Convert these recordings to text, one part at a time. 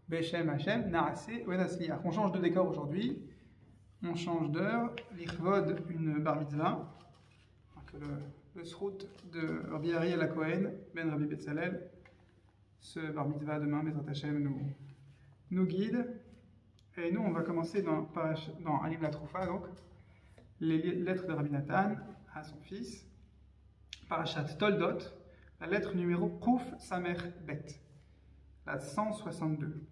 Beshem Hashem, Naase, Wenasliach. On change de décor aujourd'hui. On change d'heure. L'Ichvod, une bar mitzvah. Donc le srout de Rabbi Ariel Cohen, Ben Rabbi Betzalel. Ce bar mitzvah demain, Bezrat Hashem, nous guide. Et nous, on va commencer dans Alim la Troufa, donc les lettres de Rabbi Nathan à son fils. Parashat Toldot, la lettre numéro Kouf Samer Bet, la 162.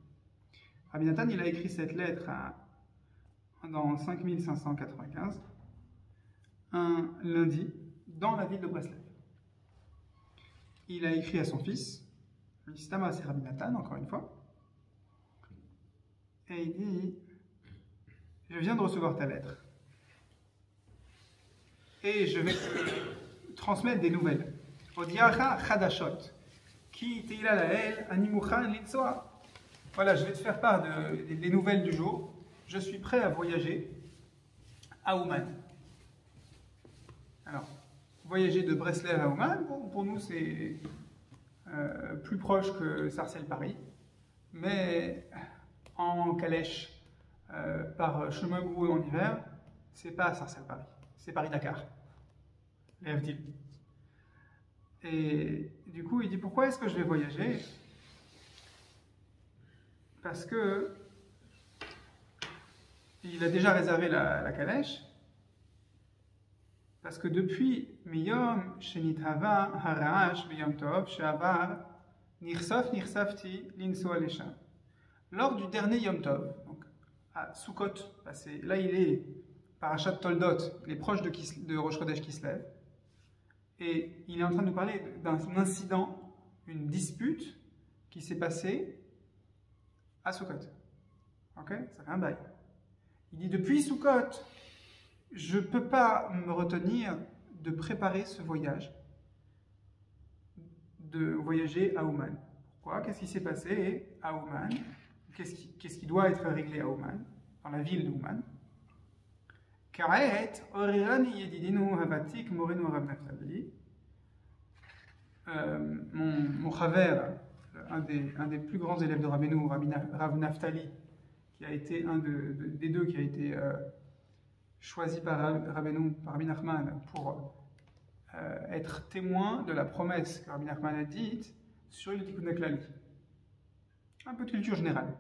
Rabbi Nathan, il a écrit cette lettre dans 5595, un lundi, dans la ville de Breslev. Il a écrit à son fils, Listama, c'est Rabbi Nathan, encore une fois, et il dit: je viens de recevoir ta lettre, et je vais te transmettre des nouvelles. Odiacha Chadashot, Ki Teila Lael, Animuchan Litsoa. Voilà, je vais te faire part des nouvelles du jour. Je suis prêt à voyager à Ouman. Alors, voyager de Breslev à Ouman, pour nous c'est plus proche que Sarcelles-Paris, mais en calèche par chemin gros en hiver, c'est pas Sarcelles-Paris, c'est Paris-Dakar, les Avdil. Et du coup, il dit: pourquoi est-ce que je vais voyager? Parce que il a déjà réservé la calèche, parce que depuis Miyom Shenithava Haraash Biyom Tov Shavar Nirsof Nirsafti Linsoa Lesha. Lors du dernier Yom Tov, donc à Sukkot, là il est Parashat Toldot, il est proche de Rosh Chodesh Kislev, et il est en train de nous parler d'un incident, une dispute qui s'est passée à Sukkot. Ok, ça fait un bail. Il dit: depuis Sukkot, je ne peux pas me retenir de préparer ce voyage, de voyager à Ouman. Pourquoi? Qu'est-ce qui s'est passé à Ouman? Qu'est-ce qui doit être réglé à Ouman, dans la ville d'Ouman? Ka'et orirani yedidinu havatik morenu Rav Naftali. Mon chaver, un des plus grands élèves de Rabbeinu, Rav Naftali, qui a été des deux qui a été choisi par Rabbeinu, par Rabbi Nachman, pour être témoin de la promesse que Rabbi Nachman a dite sur le Tikkun HaKlali. Un peu de culture générale.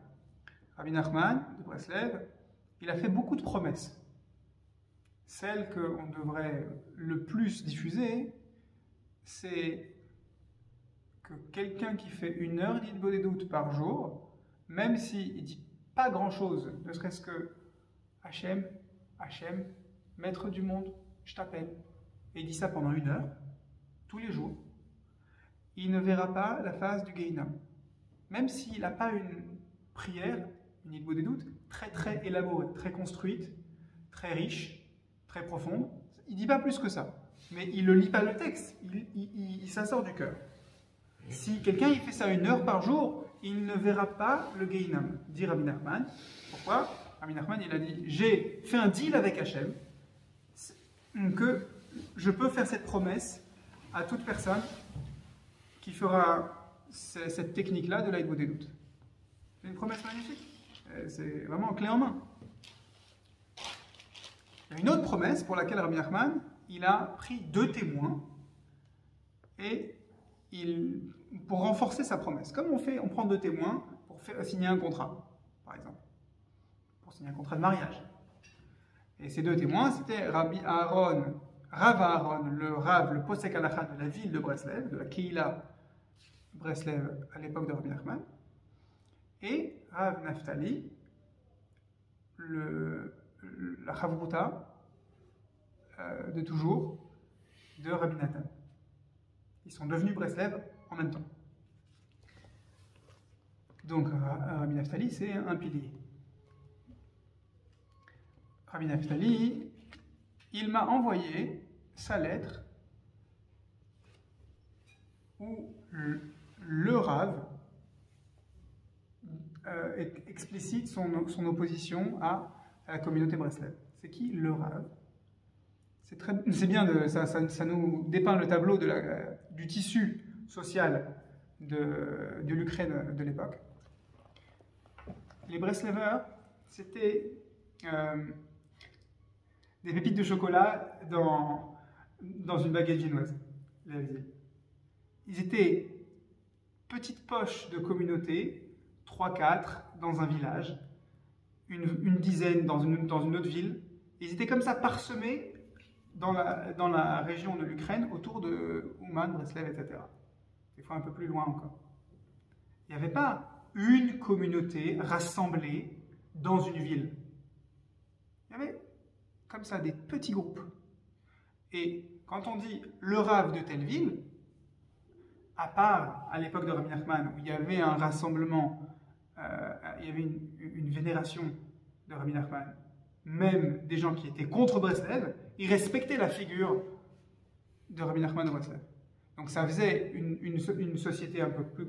Rabbi Nachman de Breslev, il a fait beaucoup de promesses. Celle qu'on devrait le plus diffuser, c'est que quelqu'un qui fait 1 heure d'Hitbodedut par jour, même s'il ne dit pas grand-chose, ne serait-ce que Hachem, maître du monde, je t'appelle, et il dit ça pendant 1 heure, tous les jours, il ne verra pas la face du Gehinnom. Même s'il n'a pas une prière, une Hitbodedut, très très élaborée, très construite, très riche, très profonde, il ne dit pas plus que ça. Mais il ne lit pas le texte, ça sort du cœur. Si quelqu'un il fait ça 1 heure par jour, il ne verra pas le Gehinnom, dit Rabbi Nachman. Pourquoi? Rabbi Nachman, il a dit: j'ai fait un deal avec Hachem, que je peux faire cette promesse à toute personne qui fera cette technique-là de l'Hitbodedut. C'est une promesse magnifique. C'est vraiment clé en main. Il y a une autre promesse pour laquelle Rabbi Nachman, il a pris 2 témoins et pour renforcer sa promesse. Comme on prend 2 témoins pour signer un contrat, par exemple, pour signer un contrat de mariage. Et ces 2 témoins, c'était Rabbi Aaron, Rav Aaron, le Posek Halacha de la ville de Breslev, de la Kehila Breslev à l'époque de Rabbi Nachman, et Rav Naftali, la Chavruta de toujours de Rabbi Nathan. Ils sont devenus Breslev en même temps. Donc Rabbi Naftali, c'est un pilier. Rabbi Naftali, il m'a envoyé sa lettre où le Rav explicite son opposition à la communauté Breslev. C'est qui le Rav? C'est bien, ça nous dépeint le tableau du tissu social de l'Ukraine de l'époque. les Breslevers, c'était des pépites de chocolat dans une baguette viennoise. Ils étaient petites poches de communauté, 3-4 dans un village, une dizaine dans une autre ville. Ils étaient comme ça parsemés dans la région de l'Ukraine, autour de Ouman, Breslev, etc. Des fois un peu plus loin encore. Il n'y avait pas une communauté rassemblée dans une ville. Il y avait comme ça des petits groupes. Et quand on dit le Rav de telle ville, à part à l'époque de Rabbi Nachman, où il y avait un rassemblement, il y avait une vénération de Rabbi Nachman, même des gens qui étaient contre Breslev, ils respectaient la figure de Rabbi Nachman de Breslev. Donc ça faisait une société un peu plus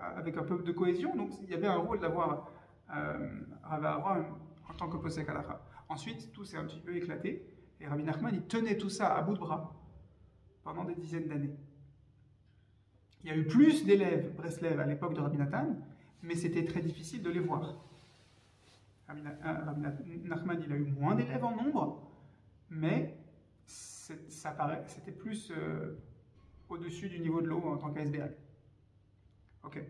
avec un peu de cohésion, donc il y avait un rôle d'avoir Rav Aharon en tant que posek halakha. Ensuite, tout s'est un petit peu éclaté, et Rabbi Nachman, il tenait tout ça à bout de bras pendant des dizaines d'années. Il y a eu plus d'élèves Breslev à l'époque de Rabbi Nathan, mais c'était très difficile de les voir. Rabbi Nachman, il a eu moins d'élèves en nombre, mais c'était plus au-dessus du niveau de l'eau en tant qu'iceberg. Ok.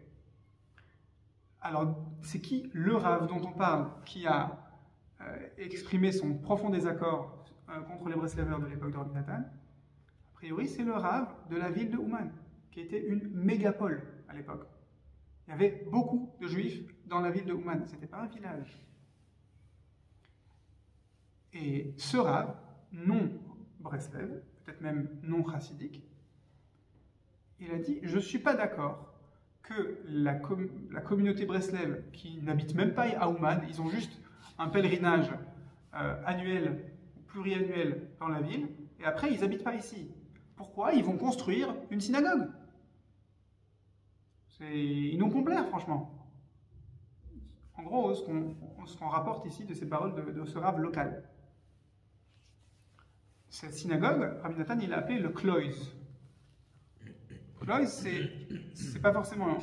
Alors, c'est qui le Rav dont on parle, qui a exprimé son profond désaccord contre les Breslevers de l'époque de Rabbi Nathan? A priori, c'est le Rav de la ville de Ouman, qui était une mégapole à l'époque. Il y avait beaucoup de juifs dans la ville de Ouman, ce n'était pas un village. Et ce Rav, non Breslev, peut-être même non chassidique, il a dit: je ne suis pas d'accord que la communauté Breslev, qui n'habite même pas à Ouman, ils ont juste un pèlerinage annuel ou pluriannuel dans la ville, et après ils n'habitent pas ici. Pourquoi? Ils vont construire une synagogue. Ils n'ont pas l'air, franchement. En gros, ce qu'on rapporte ici de ces paroles de ce Rav local. Cette synagogue, Rabbi Nathan, il l'a appelée le Kloïs. Kloïs, c'est pas forcément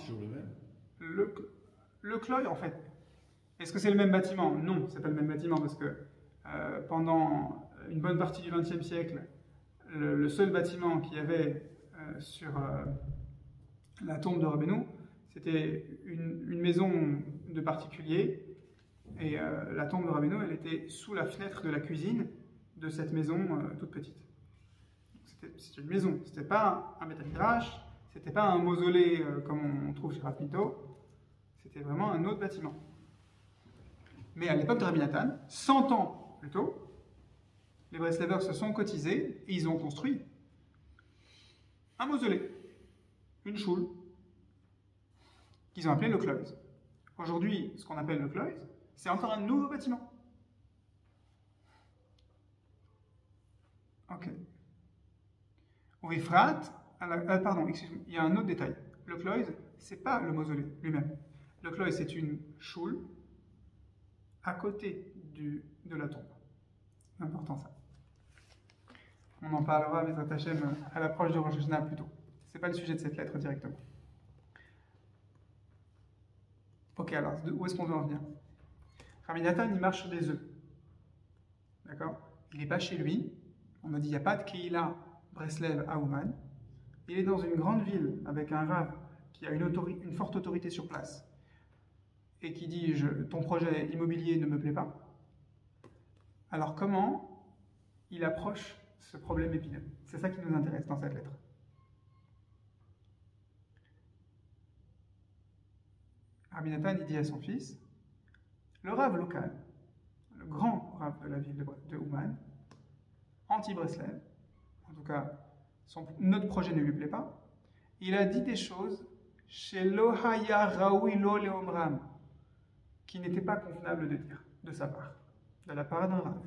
le Kloïs, en fait. Est-ce que c'est le même bâtiment? Non, c'est pas le même bâtiment, parce que pendant une bonne partie du XXe siècle, le seul bâtiment qu'il y avait sur la tombe de Rabbeinu, c'était une maison de particulier, et la tombe de Rabbeinu, elle était sous la fenêtre de la cuisine de cette maison toute petite. C'était une maison, c'était pas un Beth Midrash, c'était pas un mausolée comme on trouve chez Rav Pinto, c'était vraiment un autre bâtiment. Mais à l'époque de Rabbi Nathan, 100 ans plus tôt, les Breslevers se sont cotisés et ils ont construit un mausolée, une choule, qu'ils ont appelé le Kloïs. Aujourd'hui, ce qu'on appelle le Kloïs, c'est encore un nouveau bâtiment. Ok. Au Efrat, pardon, excusez-moi, il y a un autre détail. Le Kloïs, c'est pas le mausolée lui-même. Le Kloïs, c'est une choule à côté de la tombe. C'est important ça. On en parlera, Bezrat Hashem, à l'approche de Rosh Hashanah plus tôt. Ce n'est pas le sujet de cette lettre directement. Ok, alors, où est-ce qu'on doit en venir? Rabbi Nathan, il marche sur des œufs. D'accord? Il n'est pas chez lui. On m'a dit, il n'y a pas de Kehila Breslev à Ouman. Il est dans une grande ville avec un Rav qui a une forte autorité sur place et qui dit, ton projet immobilier ne me plaît pas. Alors comment il approche ce problème épineux? C'est ça qui nous intéresse dans cette lettre. Rabbi Nathan, il dit à son fils, le Rav local, le grand Rav de la ville de Ouman, anti-Breslev, en tout cas, notre projet ne lui plaît pas, il a dit des choses chez Lohaya Raoui Lo Leomram, qui n'était pas convenable de dire, de sa part, de la part d'un Rav,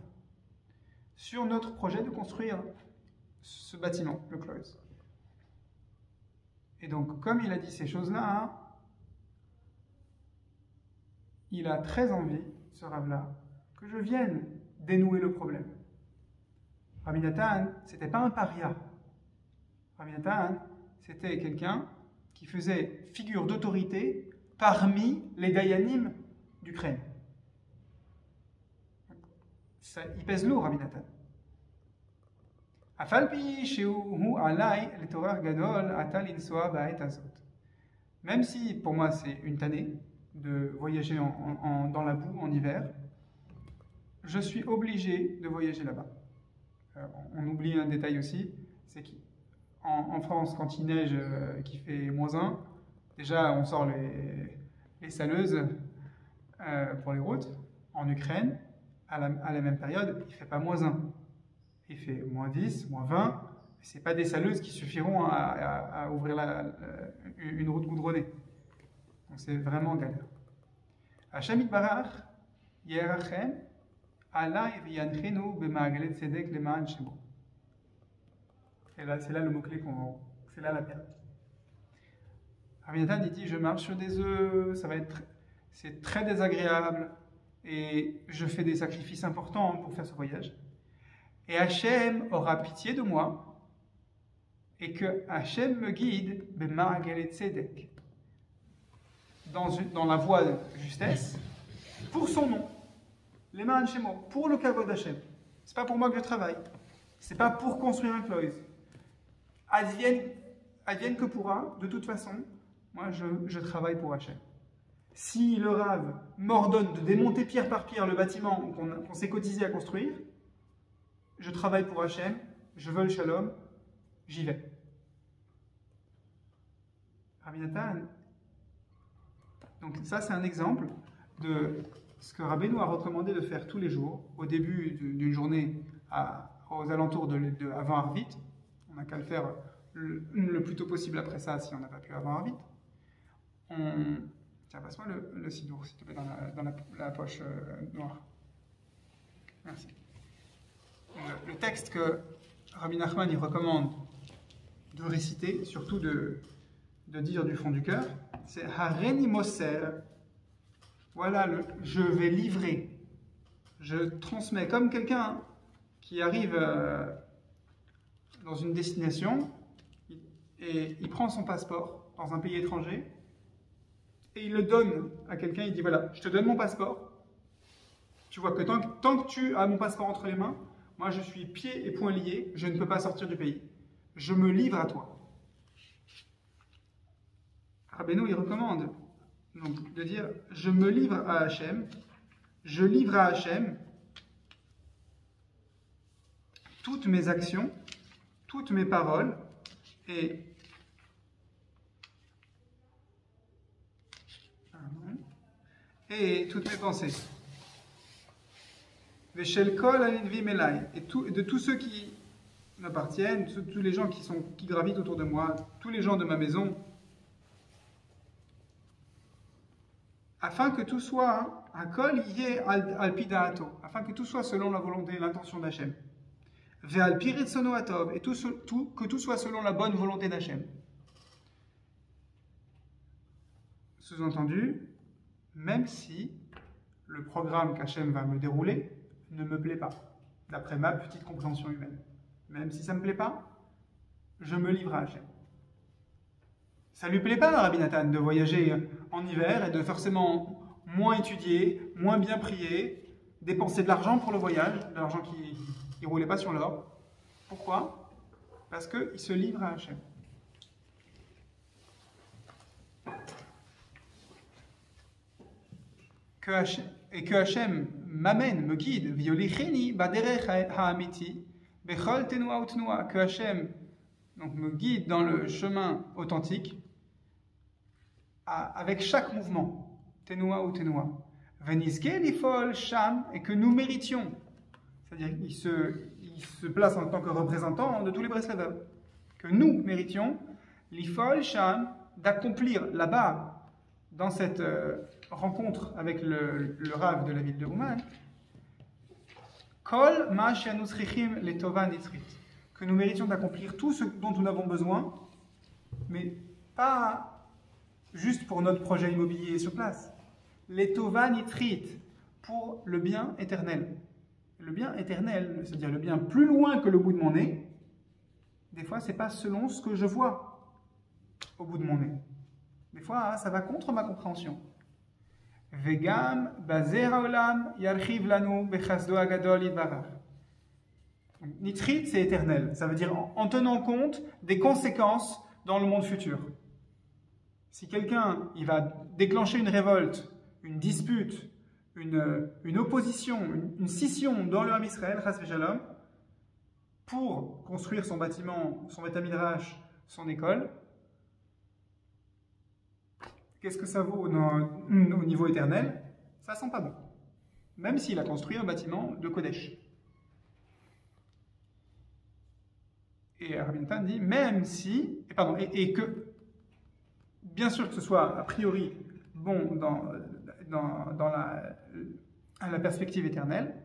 sur notre projet de construire ce bâtiment, le Kloïs. Et donc, comme il a dit ces choses-là, il a très envie, ce Rav-là, que je vienne dénouer le problème. Rabbi Nathan, c'était pas un paria. Rabbi Nathan, c'était quelqu'un qui faisait figure d'autorité parmi les dayanim d'Ukraine. Il pèse lourd, Rabbi Nathan. Même si pour moi c'est une tannée de voyager dans la boue en hiver, je suis obligé de voyager là-bas. On oublie un détail aussi, c'est qu'en France, quand il neige, qu'il fait -1, déjà on sort les saleuses pour les routes. En Ukraine, à la même période, il ne fait pas -1. Il fait -10, -20. Ce n'est pas des saleuses qui suffiront à ouvrir une route goudronnée. Donc c'est vraiment galère. Hashem Yitbarach Yerachem Alai v'yanchenu b'ma'agalet tzedek le'ma'an shemo. Et là, c'est là le mot-clé c'est là la perle. Rabbi Nathan dit, je marche sur des œufs, c'est très désagréable, et je fais des sacrifices importants pour faire ce voyage. Et Hachem aura pitié de moi, et que Hachem me guide b'ma'agalet tzedek, dans la voie de justesse, pour son nom. Les mains chez moi, pour le kavod d'Hachem. C'est pas pour moi que je travaille. C'est pas pour construire un clois. Advienne que pourra, de toute façon, moi je travaille pour Hachem. Si le Rav m'ordonne de démonter pierre par pierre le bâtiment qu'on s'est cotisé à construire, je travaille pour Hachem, je veux le shalom, j'y vais. Rabbi Nathan, donc ça c'est un exemple de ce que Rabbeinu a recommandé de faire tous les jours, au début d'une journée, aux alentours avant Arvit. On n'a qu'à le faire le plus tôt possible après ça, si on n'a pas pu avant Arvit. Tiens, passe-moi le sidour, s'il te plaît, dans la poche noire. Merci. Le texte que Rabbi Nachman il recommande de réciter, surtout de dire du fond du cœur, c'est Hareni Moser. Voilà, je vais livrer. Je transmets comme quelqu'un qui arrive dans une destination et il prend son passeport dans un pays étranger et il le donne à quelqu'un. Il dit voilà, je te donne mon passeport. Tu vois que tant que tu as mon passeport entre les mains, moi je suis pieds et poings liés, je ne peux pas sortir du pays. Je me livre à toi. Rabbeinu il recommande donc de dire je me livre à Hachem, je livre à Hachem toutes mes actions, toutes mes paroles et toutes mes pensées. Veshel kol hanidvim elai, et de tous ceux qui m'appartiennent, tous les gens qui gravitent autour de moi, tous les gens de ma maison, afin que tout soit hakol yé al pidaato, afin que tout soit selon la volonté et l'intention d'Hachem. Ve'al pi retzono atov, et que tout soit selon la bonne volonté d'Hachem. Sous-entendu, même si le programme qu'Hachem va me dérouler ne me plaît pas, d'après ma petite compréhension humaine. Même si ça ne me plaît pas, je me livre à Hachem. Ça ne lui plaît pas à Rabbi Nathan de voyager en hiver et de forcément moins étudier, moins bien prier, dépenser de l'argent pour le voyage, de l'argent qui ne roulait pas sur l'or. Pourquoi? Parce qu'il se livre à Hachem. Et que Hachem m'amène, me guide, violicheni baderech ha'amiti, bechol tenua utnua, que Hachem donc, me guide dans le chemin authentique, avec chaque mouvement, tenua ou tenua, venizke lifol sham, et que nous méritions, c'est-à-dire qu'il se place en tant que représentant de tous les Breslavers, que nous méritions lifol sham, d'accomplir là-bas, dans cette rencontre avec le Rav de la ville de Ouman, kol ma she'anu tzrichim letova nitzrit, que nous méritions d'accomplir tout ce dont nous avons besoin, mais pas juste pour notre projet immobilier sur place. Les tova nitrit, pour le bien éternel. Le bien éternel, c'est-à-dire le bien plus loin que le bout de mon nez, des fois, c'est pas selon ce que je vois au bout de mon nez. Des fois, ça va contre ma compréhension. Vegam bazer haolam yarchiv lanu bechasdo agadol yitbarach. Nitrit, c'est éternel. Ça veut dire en tenant compte des conséquences dans le monde futur. Si quelqu'un il va déclencher une révolte, une dispute, une opposition, une scission dans le Ham Israël, chas v'shalom, pour construire son bâtiment, son Beth Midrash, son école, qu'est-ce que ça vaut au niveau éternel? Ça sent pas bon. Même s'il a construit un bâtiment de Kodesh. Et Rabbi Nathan dit, même si, et que, bien sûr que ce soit a priori bon dans la perspective éternelle,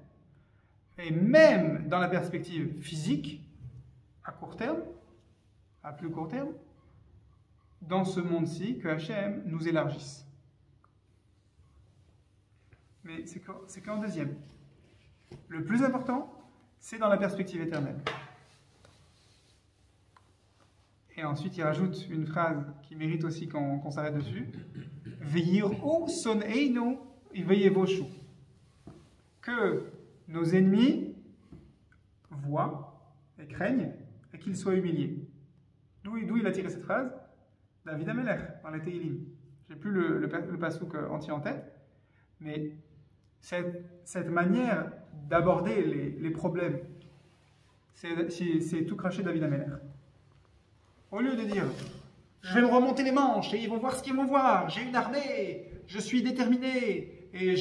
et même dans la perspective physique, à court terme, à plus court terme, dans ce monde-ci, que Hachem nous élargisse. Mais c'est qu'en deuxième. Le plus important, c'est dans la perspective éternelle. Et ensuite, il rajoute une phrase qui mérite aussi qu'on s'arrête dessus. Ve'yir'u son'einu ve'yevoshu. Que nos ennemis voient et craignent et qu'ils soient humiliés. D'où il a tiré cette phrase? David Amelech, dans les Tehillim. Je n'ai plus le passouk entier en tête, mais cette manière d'aborder les problèmes, c'est tout craché David Amelech. Au lieu de dire, je vais me remonter les manches et ils vont voir ce qu'ils vont voir, j'ai une armée, je suis déterminé et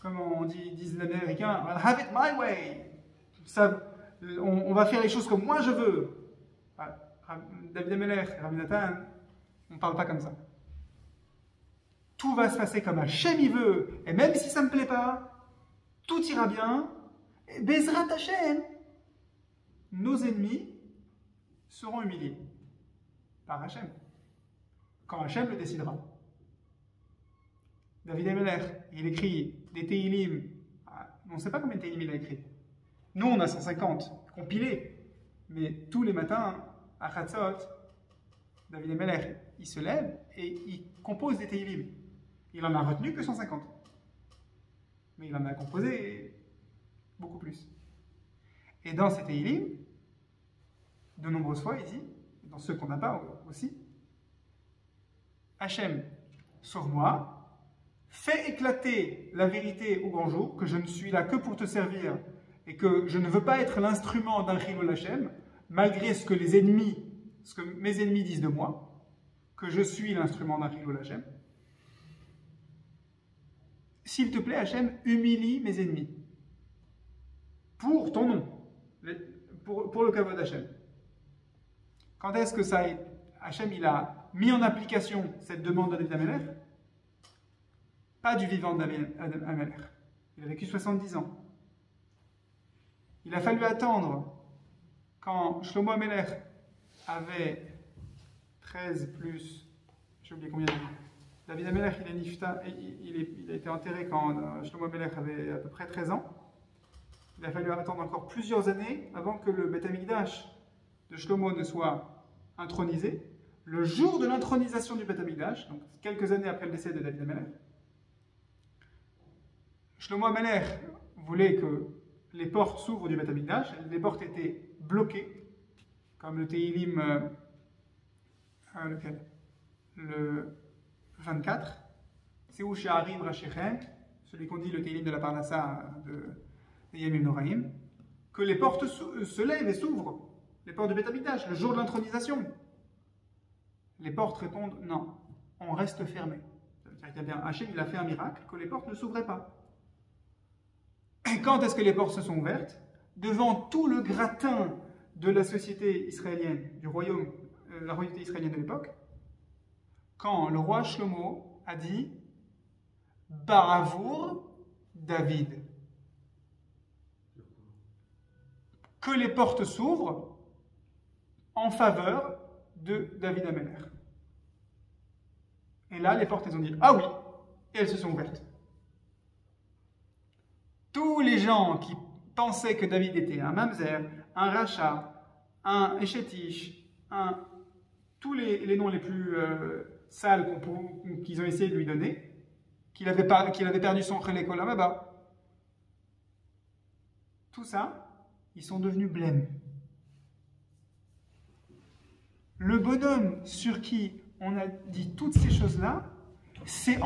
comme disent les Américains, I'll have it my way. On va faire les choses comme moi je veux. David Amelech, Rabbi Nathan, on ne parle pas comme ça. Tout va se passer comme Hachem il veut, et même si ça ne me plaît pas, tout ira bien, et Bezrat Hachem, nos ennemis seront humiliés par Hachem, quand Hachem le décidera. David Amelech, il écrit des Tehillim, on ne sait pas combien de Tehillim il a écrit. Nous, on a 150 compilés, mais tous les matins, à Chatzot, David Amelech, il se lève et il compose des Tehillim. Il en a retenu que 150. Mais il en a composé beaucoup plus. Et dans ces Tehillim, de nombreuses fois, il dit, dans ceux qu'on n'a pas aussi, Hachem, sauve-moi, fais éclater la vérité au grand jour, que je ne suis là que pour te servir et que je ne veux pas être l'instrument d'un Chilul Hachem, malgré ce que mes ennemis disent de moi, que je suis l'instrument d'un Chilul Hachem. S'il te plaît, Hachem, humilie mes ennemis. Pour ton nom. Pour le kavod Hachem. Quand est-ce que Hachem il a mis en application cette demande de David Amelech? Pas du vivant de David Amelech. Il a vécu 70 ans. Il a fallu attendre quand Shlomo Amelech avait 13 plus, j'ai oublié combien d'années. David Amelech, il a été enterré quand Shlomo Amelech avait à peu près 13 ans. Il a fallu attendre encore plusieurs années avant que le Beth Amikdash de Shlomo ne soit intronisé. Le jour de l'intronisation du Beth Amikdash, donc quelques années après le décès de David Amelech, Shlomo Amelech voulait que les portes s'ouvrent du Beth Amikdash. Les portes étaient bloquées, comme le Tehillim, lequel? Le 24, c'est où Sha'arim Rashechem, celui qu'on dit le Tehillim de la Parnassa de Yamim Noraim, que les portes se lèvent et s'ouvrent, les portes du Beth Amikdash, le jour de l'intronisation. Les portes répondent non, on reste fermé. C'est-à-dire qu'il y a bien Hachem, il a fait un miracle, que les portes ne s'ouvraient pas. Et quand est-ce que les portes se sont ouvertes? Devant tout le gratin de la société israélienne, du royaume, la royauté israélienne de l'époque, quand le roi Shlomo a dit Baravour David. Que les portes s'ouvrent en faveur de David Amelech. Et là, les portes, elles ont dit ah oui, et elles se sont ouvertes. Tous les gens qui pensaient que David était un mamzer, un rachat, un échetish, tous les noms les plus sales qu'ils ont essayé de lui donner, qu'il avait perdu son Chelek Olam Haba. Tout ça, ils sont devenus blêmes. Le bonhomme sur qui on a dit toutes ces choses-là, c'est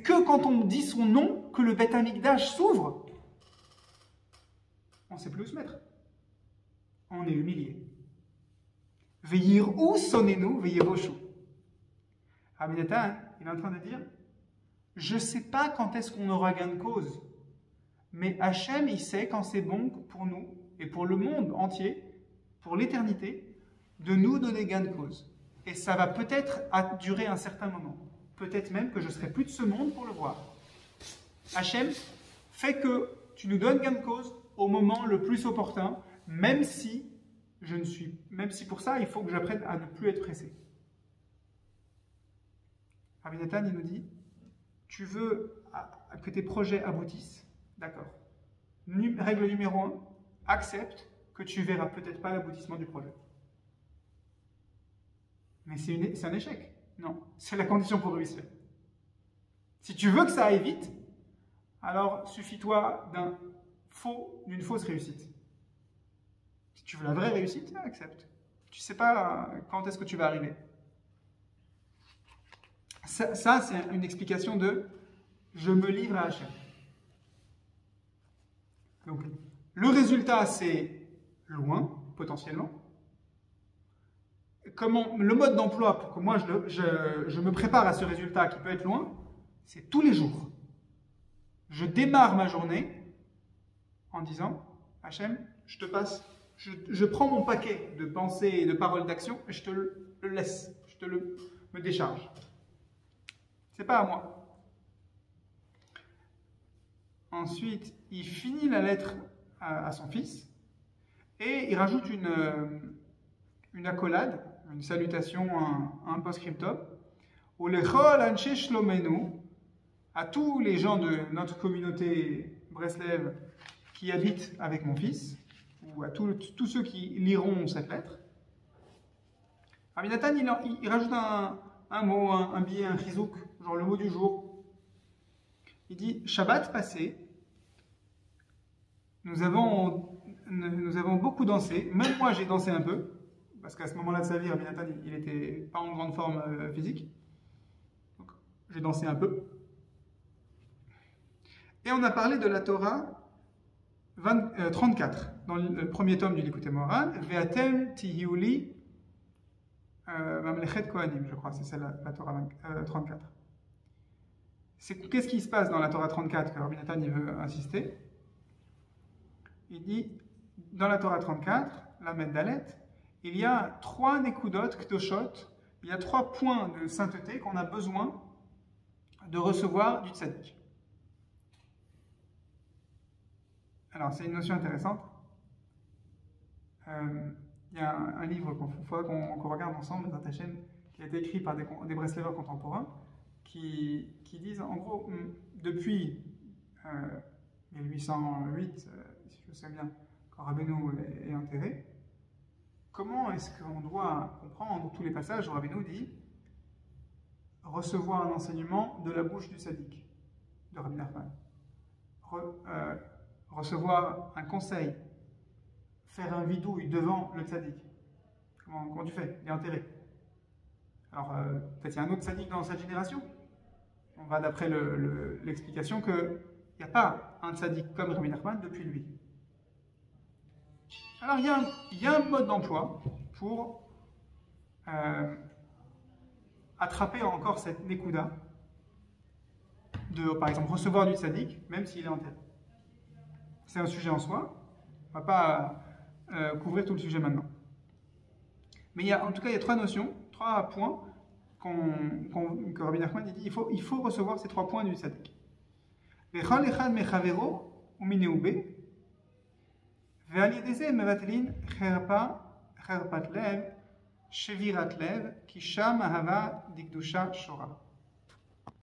que quand on dit son nom que le Beth Amikdash s'ouvre. On ne sait plus où se mettre. On est humilié. Veillir où sonnez-nous, veillez rochou. Rabbi Nathan, il est en train de dire, je ne sais pas quand est-ce qu'on aura gain de cause, mais Hachem, il sait quand c'est bon pour nous et pour le monde entier, pour l'éternité, de nous donner gain de cause. Et ça va peut-être durer un certain moment. Peut-être même que je ne serai plus de ce monde pour le voir. Hachem fait que tu nous donnes gain de cause au moment le plus opportun, même si pour ça, il faut que j'apprenne à ne plus être pressé. Rabbi Nathan, il nous dit, tu veux que tes projets aboutissent, d'accord. Règle numéro 1, accepte que tu verras peut-être pas l'aboutissement du projet. Mais c'est un échec. Non, c'est la condition pour réussir. Si tu veux que ça aille vite, alors suffis-toi d'une fausse réussite. Si tu veux la vraie réussite, accepte. Tu ne sais pas quand est-ce que tu vas arriver. Ça c'est une explication de « je me livre à Hachem ». Donc, le résultat, c'est loin, potentiellement. Le mode d'emploi pour que moi je me prépare à ce résultat qui peut être loin, c'est tous les jours. Je démarre ma journée en disant « Hachem, je prends mon paquet de pensées et de paroles d'action et je te le laisse, me décharge. C'est pas à moi. » Ensuite, il finit la lettre à son fils et il rajoute une accolade, une salutation, un post-scriptum, au Lechol Anshe Shlomenu, à tous les gens de notre communauté Breslev qui habitent avec mon fils, ou à tous ceux qui liront cette lettre. Rabbi Nathan, il rajoute un mot, un billet, un chizouk, genre le mot du jour. Il dit Shabbat passé, nous avons beaucoup dansé, même moi j'ai dansé un peu, parce qu'à ce moment-là de sa vie, Rabbi Nathan, il n'était pas en grande forme physique. Donc, j'ai dansé un peu. Et on a parlé de la Torah 34, dans le premier tome du Likutei Moharan, Ve'atem tihiuli mamlechet kohanim, je crois, c'est celle la Torah 34. Qu'est-ce qui se passe dans la Torah 34 que Rabbi Nathan il veut insister? Il dit, dans la Torah 34, la Dalet, il y a 3 nekudot kdoshot, il y a 3 points de sainteté qu'on a besoin de recevoir du tzaddik. Alors, c'est une notion intéressante. Il y a un livre qu'il faudra qu'on regarde ensemble, dans Hachem, qui a été écrit par des Breslevers contemporains, qui disent, en gros, depuis 1808, si je me souviens bien, quand Rabbeinu est enterré, comment est-ce qu'on doit comprendre tous les passages où Rabbeinu dit recevoir un enseignement de la bouche du tzaddik, de Rabbi Nachman, recevoir un conseil, faire un vidouille devant le tzaddik. Comment tu fais? Il est enterré. Alors, peut-être il y a un autre tzaddik dans cette génération. On va d'après l'explication qu'il n'y a pas un tzaddik comme Rabbi Nachman depuis lui. Alors, il y a un mode d'emploi pour attraper encore cette nekuda de, par exemple, recevoir du tzaddik, même s'il est enterré. C'est un sujet en soi. On ne va pas couvrir tout le sujet maintenant. Mais en tout cas, il y a 3 notions, 3 points que Rabbi Nachman dit. Il faut recevoir ces 3 points du tzaddik. Vechol echad mechavero umineube ve'al yedeze mevatlin cherpat lev shevirat lev ki sham ahava dikdusha shora.